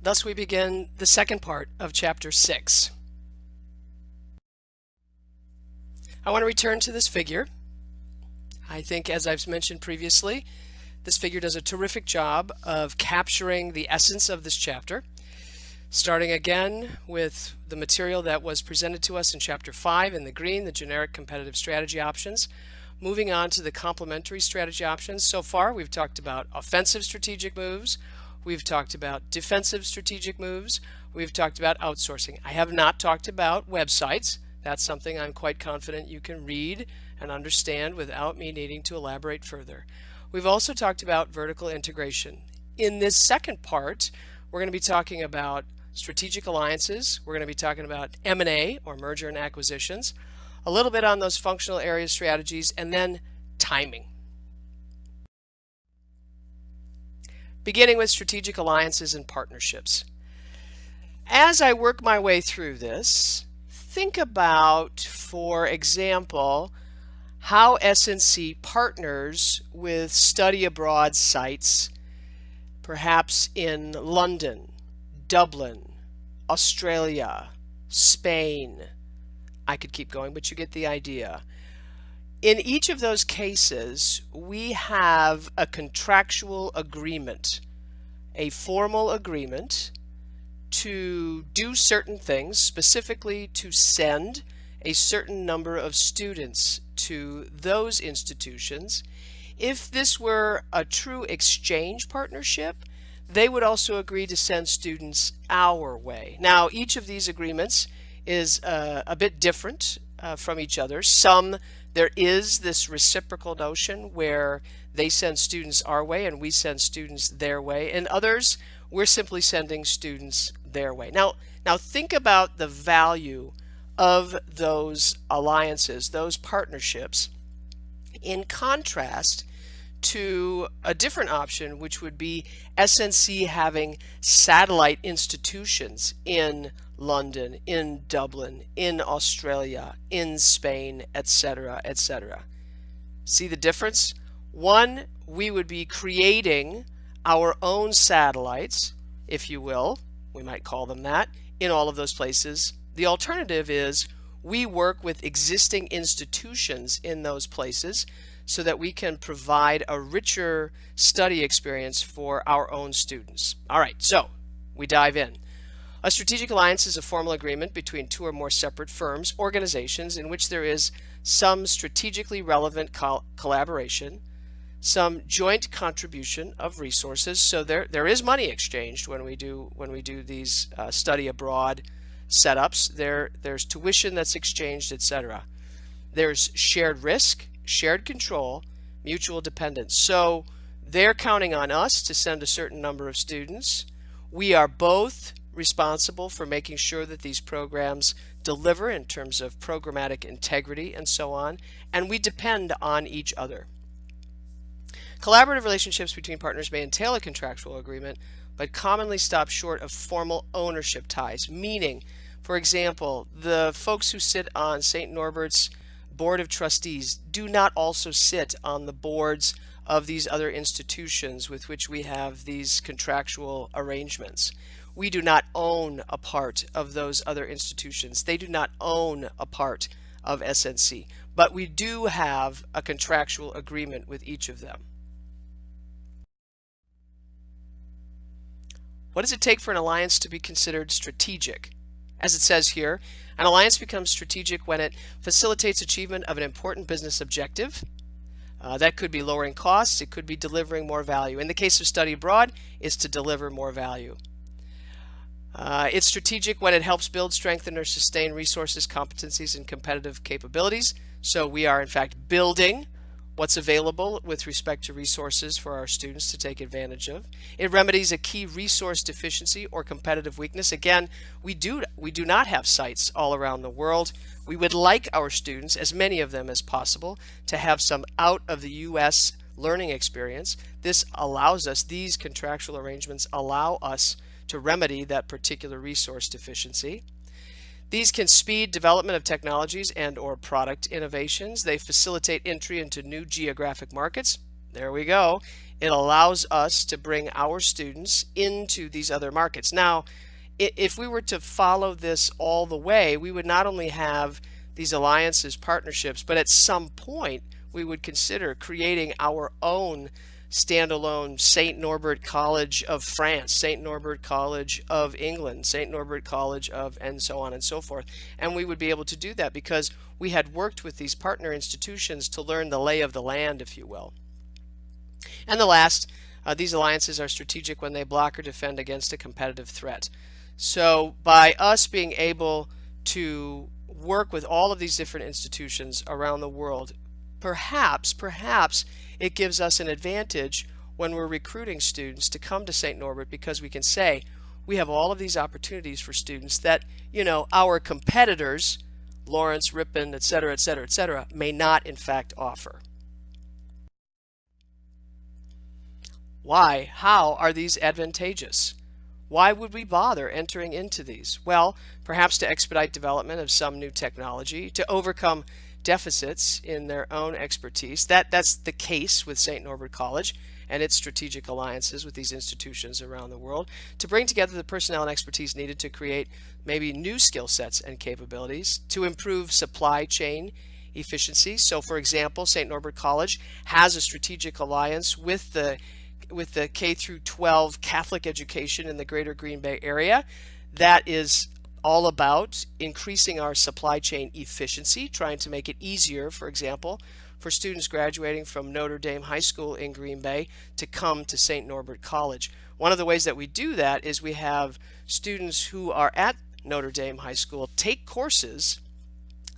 Thus we begin the second part of Chapter 6. I want to return to this figure. I think, as I've mentioned previously, this figure does a terrific job of capturing the essence of this chapter, starting again with the material that was presented to us in Chapter 5 in the green, the generic competitive strategy options, moving on to the complementary strategy options. So far, we've talked about offensive strategic moves, we've talked about defensive strategic moves, we've talked about outsourcing. I have not talked about websites. That's something I'm quite confident you can read and understand without me needing to elaborate further. We've also talked about vertical integration. In this second part, we're going to be talking about strategic alliances. We're going to be talking about M&A, or merger and acquisitions, a little bit on those functional area strategies, and then timing. Beginning with strategic alliances and partnerships. As I work my way through this, think about, for example, how S&C partners with study abroad sites, perhaps in London, Dublin, Australia, Spain. I could keep going, but you get the idea. In each of those cases, we have a contractual agreement, a formal agreement to do certain things, specifically to send a certain number of students to those institutions. If this were a true exchange partnership, they would also agree to send students our way. Now, each of these agreements is a bit different from each other. There is this reciprocal notion where they send students our way and we send students their way. And others, we're simply sending students their way. Now think about the value of those alliances, those partnerships, in contrast to a different option, which would be S&C having satellite institutions in London, in Dublin, in Australia, in Spain, etc., etc. See the difference? One, we would be creating our own satellites, if you will, we might call them that, in all of those places. The alternative is we work with existing institutions in those places so that we can provide a richer study experience for our own students. All right, so we dive in. A strategic alliance is a formal agreement between two or more separate firms, organizations, in which there is some strategically relevant collaboration, some joint contribution of resources. So there is money exchanged when we do these study abroad setups. There's tuition that's exchanged, etc. There's shared risk, shared control, mutual dependence. So they're counting on us to send a certain number of students. We are both responsible for making sure that these programs deliver in terms of programmatic integrity and so on, and we depend on each other. Collaborative relationships between partners may entail a contractual agreement, but commonly stop short of formal ownership ties, meaning, for example, the folks who sit on St. Norbert's Board of Trustees do not also sit on the boards of these other institutions with which we have these contractual arrangements. We do not own a part of those other institutions. They do not own a part of S&C, but we do have a contractual agreement with each of them. What does it take for an alliance to be considered strategic? As it says here, an alliance becomes strategic when it facilitates achievement of an important business objective. That could be lowering costs, it could be delivering more value. In the case of study abroad, it's to deliver more value. It's strategic when it helps build, strengthen, or sustain resources, competencies, and competitive capabilities. So we are in fact building what's available with respect to resources for our students to take advantage of. It remedies a key resource deficiency or competitive weakness. Again, we do not have sites all around the world. We would like our students, as many of them as possible, to have some out of the U.S. learning experience. This allows us, these contractual arrangements allow us to remedy that particular resource deficiency. These can speed development of technologies and/or product innovations. They facilitate entry into new geographic markets. There we go. It allows us to bring our students into these other markets. Now, if we were to follow this all the way, we would not only have these alliances, partnerships, but at some point we would consider creating our own standalone St. Norbert College of France, St. Norbert College of England, St. Norbert College of, and so on and so forth. And we would be able to do that because we had worked with these partner institutions to learn the lay of the land, if you will. And the last, these alliances are strategic when they block or defend against a competitive threat. So by us being able to work with all of these different institutions around the world, perhaps it gives us an advantage when we're recruiting students to come to St. Norbert, because we can say we have all of these opportunities for students that, our competitors, Lawrence, Ripon, et cetera, may not in fact offer. Why? How are these advantageous? Why would we bother entering into these? Well, perhaps to expedite development of some new technology, to overcome deficits in their own expertise. That's the case with St. Norbert College and its strategic alliances with these institutions around the world, to bring together the personnel and expertise needed to create maybe new skill sets and capabilities, to improve supply chain efficiency. So for example, St. Norbert College has a strategic alliance with the K through 12 Catholic education in the greater Green Bay area. That is all about increasing our supply chain efficiency, trying to make it easier, for example, for students graduating from Notre Dame High School in Green Bay to come to St. Norbert College. One of the ways that we do that is we have students who are at Notre Dame High School take courses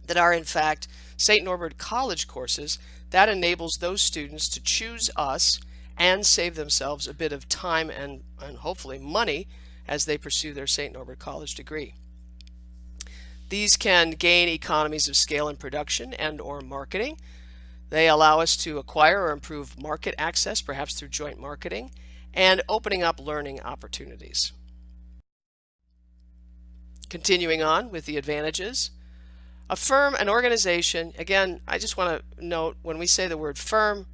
that are in fact St. Norbert College courses. That enables those students to choose us and save themselves a bit of time and hopefully money as they pursue their St. Norbert College degree. These can gain economies of scale in production and or marketing. They allow us to acquire or improve market access, perhaps through joint marketing, and opening up learning opportunities. Continuing on with the advantages. A firm, an organization, again, I just want to note when we say the word firm,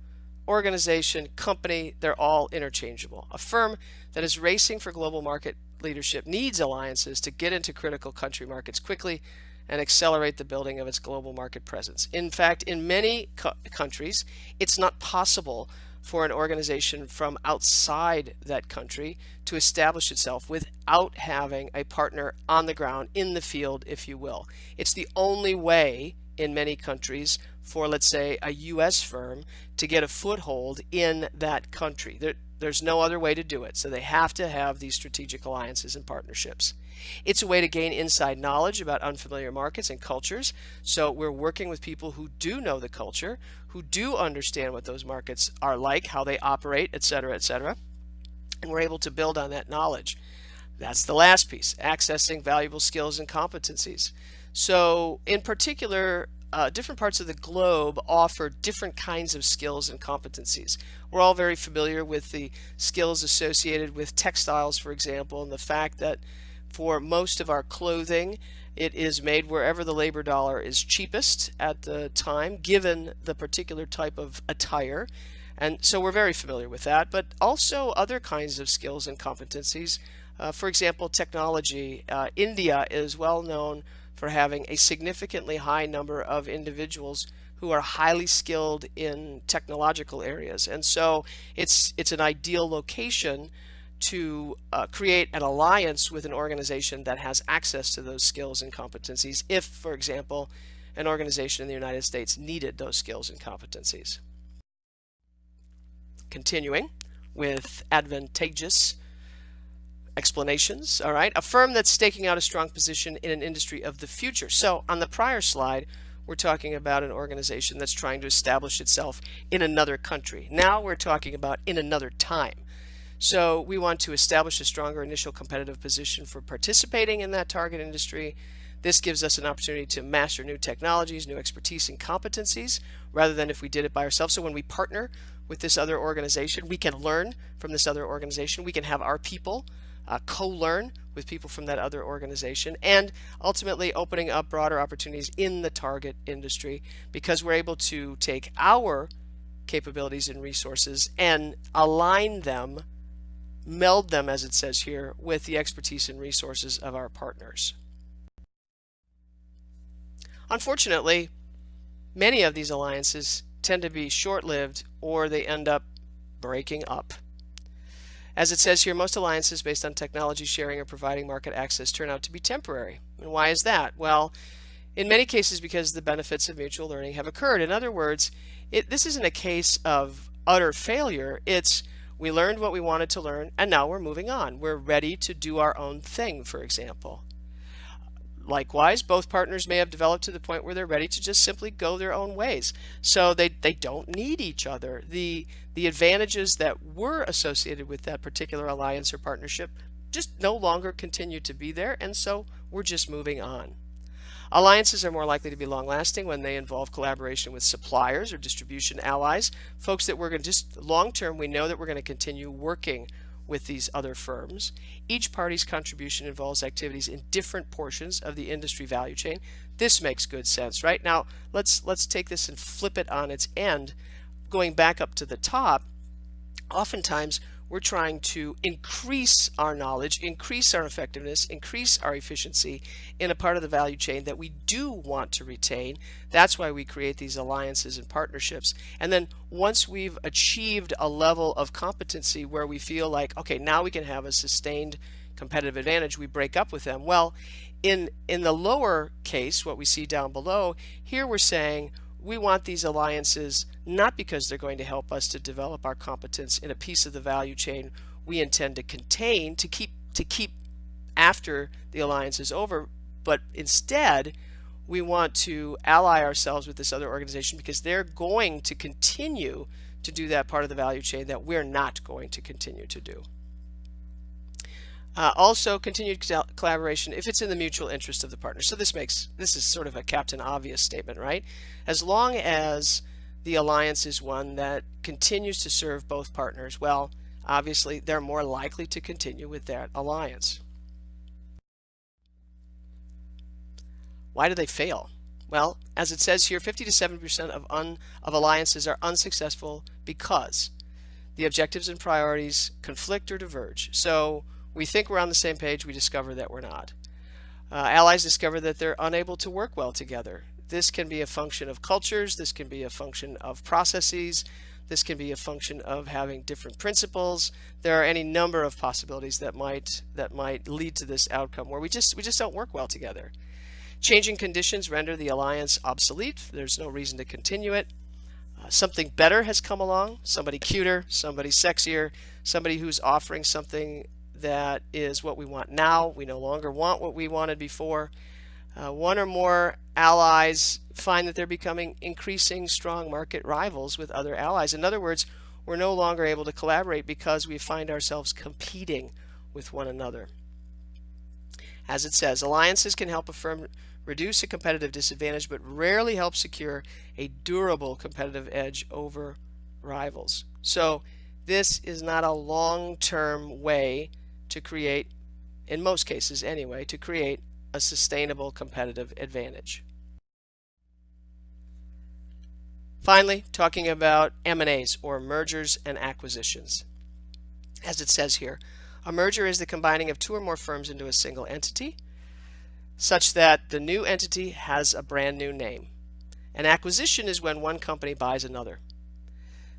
organization, company, they're all interchangeable. A firm that is racing for global market leadership needs alliances to get into critical country markets quickly and accelerate the building of its global market presence. In fact, in many countries, it's not possible for an organization from outside that country to establish itself without having a partner on the ground, in the field, if you will. It's the only way in many countries for, let's say, a U.S. firm to get a foothold in that country. There's no other way to do it, so they have to have these strategic alliances and partnerships. It's a way to gain inside knowledge about unfamiliar markets and cultures, so we're working with people who do know the culture, who do understand what those markets are like, how they operate, etc., and we're able to build on that knowledge. That's the last piece, accessing valuable skills and competencies. So in particular, different parts of the globe offer different kinds of skills and competencies. We're all very familiar with the skills associated with textiles, for example, and the fact that for most of our clothing, it is made wherever the labor dollar is cheapest at the time, given the particular type of attire. And so we're very familiar with that, but also other kinds of skills and competencies. For example, technology. India is well known for having a significantly high number of individuals who are highly skilled in technological areas. And so it's an ideal location to create an alliance with an organization that has access to those skills and competencies if, for example, an organization in the United States needed those skills and competencies. Continuing with advantageous explanations. All right, a firm that's staking out a strong position in an industry of the future. So on the prior slide, we're talking about an organization that's trying to establish itself in another country. Now we're talking about in another time. So we want to establish a stronger initial competitive position for participating in that target industry. This gives us an opportunity to master new technologies, new expertise and competencies, rather than if we did it by ourselves. So when we partner with this other organization, we can learn from this other organization. We can have our people co-learn with people from that other organization, and ultimately opening up broader opportunities in the target industry because we're able to take our capabilities and resources and align them, meld them, as it says here, with the expertise and resources of our partners. Unfortunately, many of these alliances tend to be short-lived, or they end up breaking up. As it says here, most alliances based on technology sharing or providing market access turn out to be temporary. And why is that? Well, in many cases because the benefits of mutual learning have occurred. In other words, this isn't a case of utter failure. It's we learned what we wanted to learn, and now we're moving on. We're ready to do our own thing, for example. Likewise, both partners may have developed to the point where they're ready to just simply go their own ways. So they don't need each other. The advantages that were associated with that particular alliance or partnership just no longer continue to be there, and so we're just moving on. Alliances are more likely to be long-lasting when they involve collaboration with suppliers or distribution allies, folks that we're going to just long-term, we know that we're going to continue working with these other firms. Each party's contribution involves activities in different portions of the industry value chain. This makes good sense, right? Now, let's take this and flip it on its end. Going back up to the top, oftentimes we're trying to increase our knowledge, increase our effectiveness, increase our efficiency in a part of the value chain that we do want to retain. That's why we create these alliances and partnerships. And then once we've achieved a level of competency where we feel like, okay, now we can have a sustained competitive advantage, we break up with them. Well, in the lower case, what we see down below, here we're saying we want these alliances not because they're going to help us to develop our competence in a piece of the value chain we intend to contain, to keep after the alliance is over, but instead we want to ally ourselves with this other organization because they're going to continue to do that part of the value chain that we're not going to continue to do. Also, continued collaboration if it's in the mutual interest of the partner. So this is sort of a Captain Obvious statement, right? As long as the alliance is one that continues to serve both partners, well, obviously they're more likely to continue with that alliance. Why do they fail? Well, as it says here, 50 to 70% of alliances are unsuccessful because the objectives and priorities conflict or diverge. So we think we're on the same page, we discover that we're not. Allies discover that they're unable to work well together. This can be a function of cultures, this can be a function of processes, this can be a function of having different principles. There are any number of possibilities that might lead to this outcome where we just don't work well together. Changing conditions render the alliance obsolete. There's no reason to continue it. Something better has come along, somebody cuter, somebody sexier, somebody who's offering something that is what we want now. We no longer want what we wanted before. One or more allies find that they're becoming increasing strong market rivals with other allies. In other words, we're no longer able to collaborate because we find ourselves competing with one another. As it says, alliances can help a firm reduce a competitive disadvantage, but rarely help secure a durable competitive edge over rivals. So this is not a long-term way to create, in most cases anyway, to create a sustainable competitive advantage. Finally, talking about M&As, or mergers and acquisitions. As it says here, a merger is the combining of two or more firms into a single entity, such that the new entity has a brand new name. An acquisition is when one company buys another.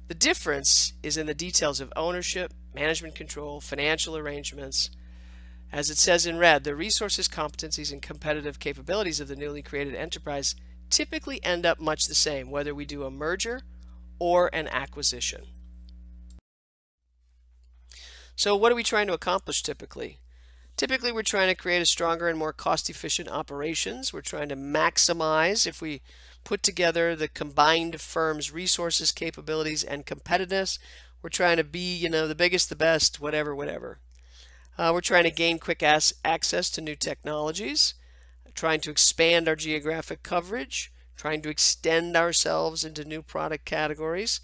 The difference is in the details of ownership, management control, financial arrangements. As it says in red, the resources, competencies, and competitive capabilities of the newly created enterprise typically end up much the same, whether we do a merger or an acquisition. So what are we trying to accomplish typically? Typically, we're trying to create a stronger and more cost-efficient operations. We're trying to maximize, if we put together the combined firm's resources, capabilities, and competitiveness, we're trying to be, the biggest, the best, whatever. We're trying to gain quick access to new technologies, trying to expand our geographic coverage, trying to extend ourselves into new product categories.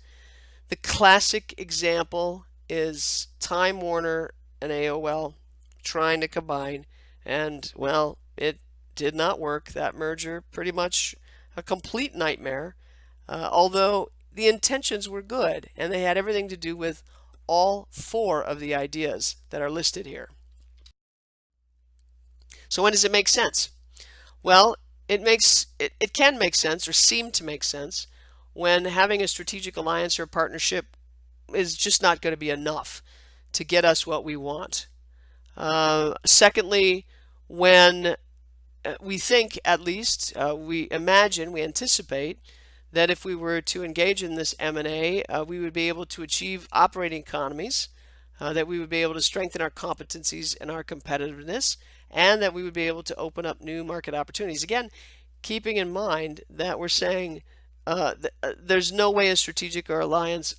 The classic example is Time Warner and AOL trying to combine, and well, it did not work. That merger, pretty much a complete nightmare. Although the intentions were good, and they had everything to do with all four of the ideas that are listed here. So when does it make sense? Well, it can make sense or seem to make sense when having a strategic alliance or partnership is just not going to be enough to get us what we want. Secondly, when we think, at least, we imagine, we anticipate that if we were to engage in this M&A, we would be able to achieve operating economies, that we would be able to strengthen our competencies and our competitiveness, and that we would be able to open up new market opportunities. Again, keeping in mind that we're saying there's no way a strategic alliance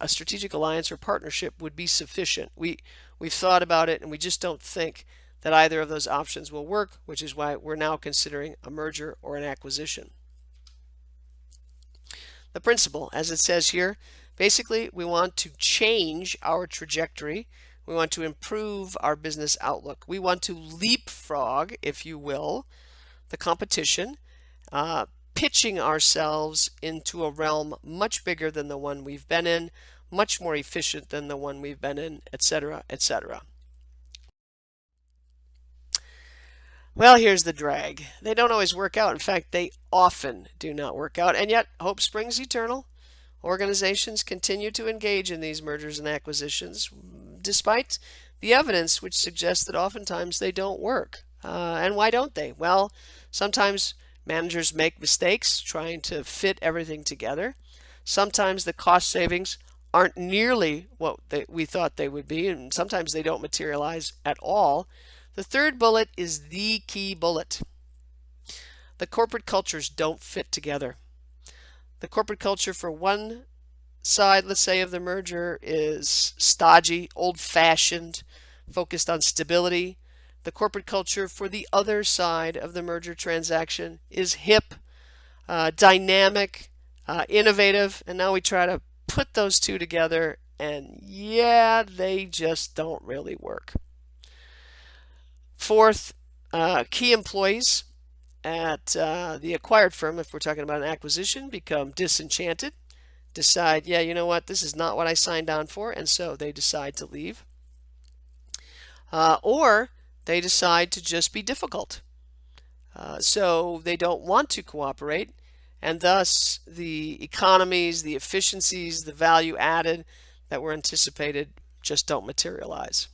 or partnership would be sufficient. We've thought about it, and we just don't think that either of those options will work, which is why we're now considering a merger or an acquisition. The principle, as it says here, basically we want to change our trajectory. We want to improve our business outlook. We want to leapfrog, if you will, the competition, pitching ourselves into a realm much bigger than the one we've been in, much more efficient than the one we've been in, etc., etc. Well, here's the drag. They don't always work out. In fact, they often do not work out. And yet, hope springs eternal. Organizations continue to engage in these mergers and acquisitions, despite the evidence which suggests that oftentimes they don't work. And why don't they? Well, sometimes managers make mistakes trying to fit everything together. Sometimes the cost savings aren't nearly what we thought they would be, and sometimes they don't materialize at all. The third bullet is the key bullet. The corporate cultures don't fit together. The corporate culture for one side, let's say, of the merger is stodgy, old-fashioned, focused on stability. The corporate culture for the other side of the merger transaction is hip, dynamic, innovative, and now we try to put those two together, and yeah, they just don't really work. Fourth, key employees at the acquired firm, if we're talking about an acquisition, become disenchanted, decide, yeah, you know what, this is not what I signed on for, and so they decide to leave. Or they decide to just be difficult. So they don't want to cooperate, and thus the economies, the efficiencies, the value added that were anticipated just don't materialize.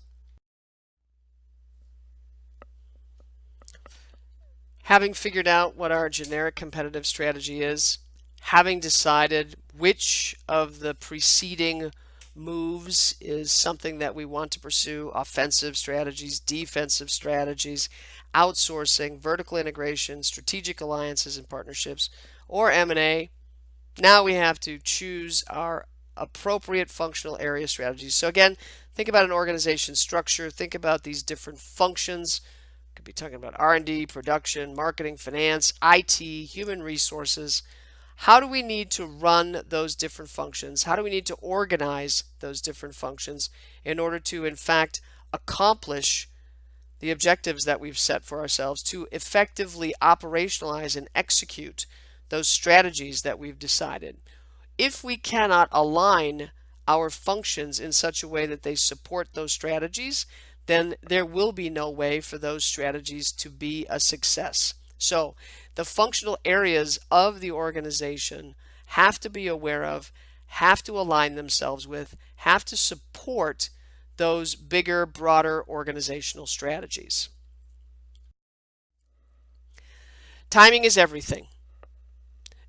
Having figured out what our generic competitive strategy is, having decided which of the preceding moves is something that we want to pursue, offensive strategies, defensive strategies, outsourcing, vertical integration, strategic alliances and partnerships, or M&A, now we have to choose our appropriate functional area strategies. So again, think about an organization structure, think about these different functions. Could be talking about R&D, production, marketing, finance, IT, human resources. How do we need to run those different functions? How do we need to organize those different functions in order to, in fact, accomplish the objectives that we've set for ourselves, to effectively operationalize and execute those strategies that we've decided? If we cannot align our functions in such a way that they support those strategies, then there will be no way for those strategies to be a success. So the functional areas of the organization have to be aware of, have to align themselves with, have to support those bigger, broader organizational strategies. Timing is everything,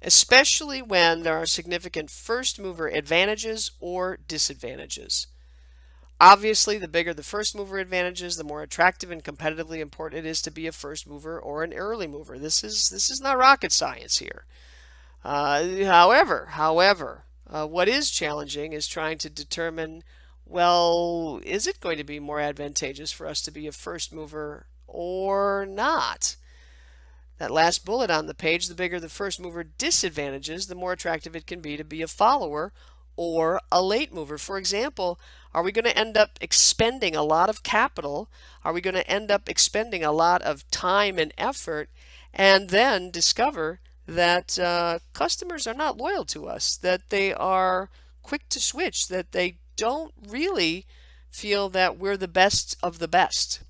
especially when there are significant first mover advantages or disadvantages. Obviously, the bigger the first mover advantages, the more attractive and competitively important it is to be a first mover or an early mover. This is not rocket science here. However, what is challenging is trying to determine, well, is it going to be more advantageous for us to be a first mover or not? That last bullet on the page, the bigger the first mover disadvantages, the more attractive it can be to be a follower or a late mover. For example, are we going to end up expending a lot of capital? Are we going to end up expending a lot of time and effort and then discover that customers are not loyal to us, that they are quick to switch, that they don't really feel that we're the best of the best.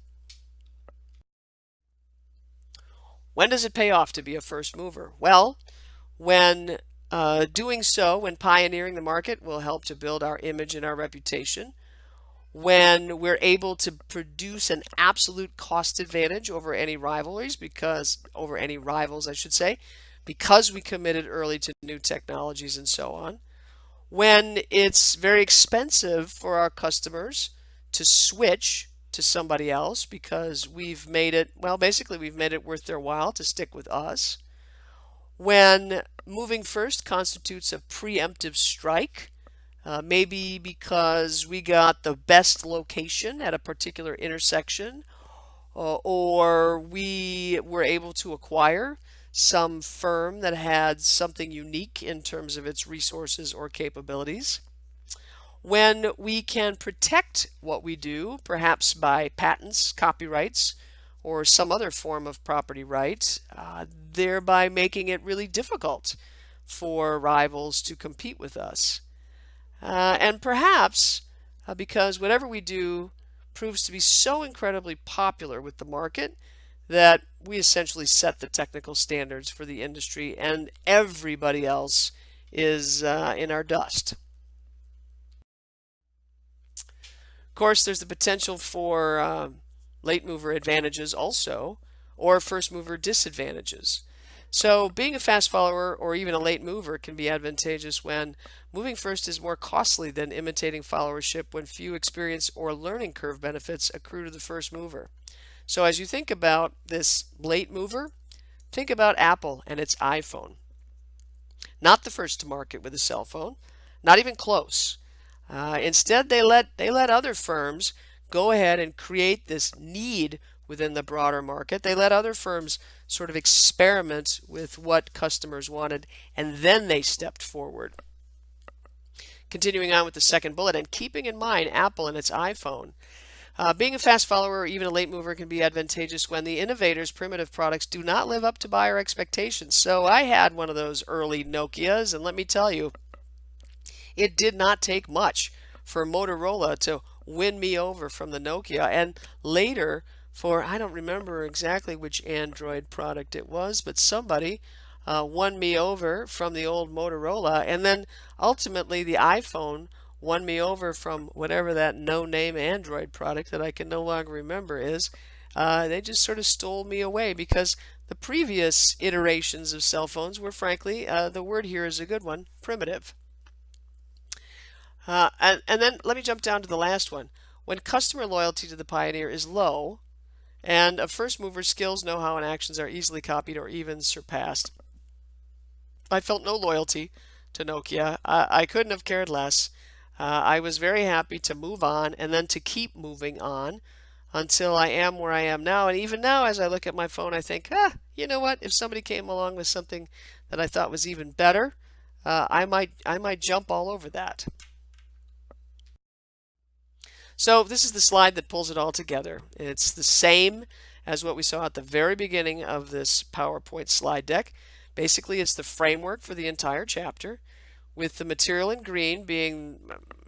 When does it pay off to be a first mover? Well, when doing so, when pioneering the market, will help to build our image and our reputation. When we're able to produce an absolute cost advantage over any rivalries, because over any rivals, I should say, because we committed early to new technologies and so on. When it's very expensive for our customers to switch to somebody else because we've made it, well, basically we've made it worth their while to stick with us. When moving first constitutes a preemptive strike, maybe because we got the best location at a particular intersection, or we were able to acquire some firm that had something unique in terms of its resources or capabilities. When we can protect what we do, perhaps by patents, copyrights, or some other form of property right, thereby making it really difficult for rivals to compete with us. And perhaps because whatever we do proves to be so incredibly popular with the market that we essentially set the technical standards for the industry and everybody else is in our dust. Of course, there's the potential for late mover advantages also, or first mover disadvantages. So being a fast follower or even a late mover can be advantageous when moving first is more costly than imitating followership when few experience or learning curve benefits accrue to the first mover. So as you think about this late mover, think about Apple and its iPhone. Not the first to market with a cell phone, not even close. Instead, they let other firms go ahead and create this need within the broader market. They let other firms sort of experiment with what customers wanted, and then they stepped forward. Continuing on with the second bullet, and keeping in mind Apple and its iPhone. Being a fast follower or even a late mover can be advantageous when the innovator's primitive products do not live up to buyer expectations. So I had one of those early Nokias, and let me tell you, it did not take much for Motorola to win me over from the Nokia, and later for, I don't remember exactly which Android product it was, but somebody won me over from the old Motorola, and then ultimately the iPhone won me over from whatever that no-name Android product that I can no longer remember is. They just sort of stole me away because the previous iterations of cell phones were, frankly, the word here is a good one, primitive. And then let me jump down to the last one. When customer loyalty to the pioneer is low, and a first mover's skills, know-how, and actions are easily copied or even surpassed, I felt no loyalty to Nokia. I couldn't have cared less. I was very happy to move on and then to keep moving on until I am where I am now. And even now, as I look at my phone, I think, you know what? If somebody came along with something that I thought was even better, I might jump all over that. So this is the slide that pulls it all together. It's the same as what we saw at the very beginning of this PowerPoint slide deck. Basically, it's the framework for the entire chapter, with the material in green being,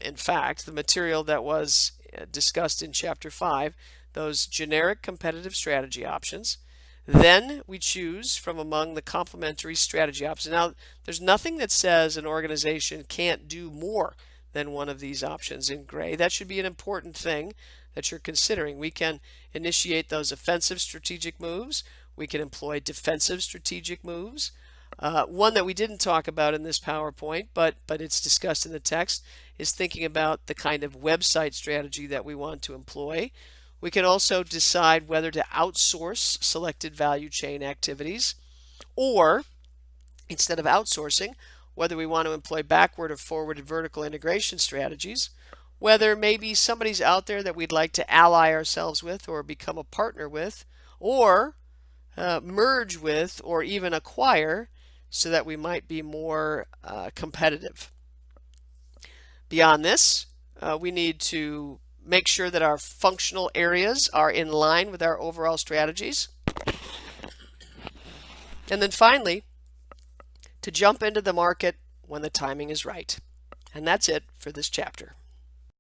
in fact, the material that was discussed in Chapter 5, those generic competitive strategy options. Then we choose from among the complementary strategy options. Now, there's nothing that says an organization can't do more than one of these options in gray. That should be an important thing that you're considering. We can initiate those offensive strategic moves. We can employ defensive strategic moves. One that we didn't talk about in this PowerPoint, but it's discussed in the text, is thinking about the kind of website strategy that we want to employ. We can also decide whether to outsource selected value chain activities, or instead of outsourcing, whether we want to employ backward or forward vertical integration strategies, whether maybe somebody's out there that we'd like to ally ourselves with or become a partner with, or merge with or even acquire so that we might be more competitive. Beyond this, we need to make sure that our functional areas are in line with our overall strategies. And then finally, to jump into the market when the timing is right. And that's it for this chapter.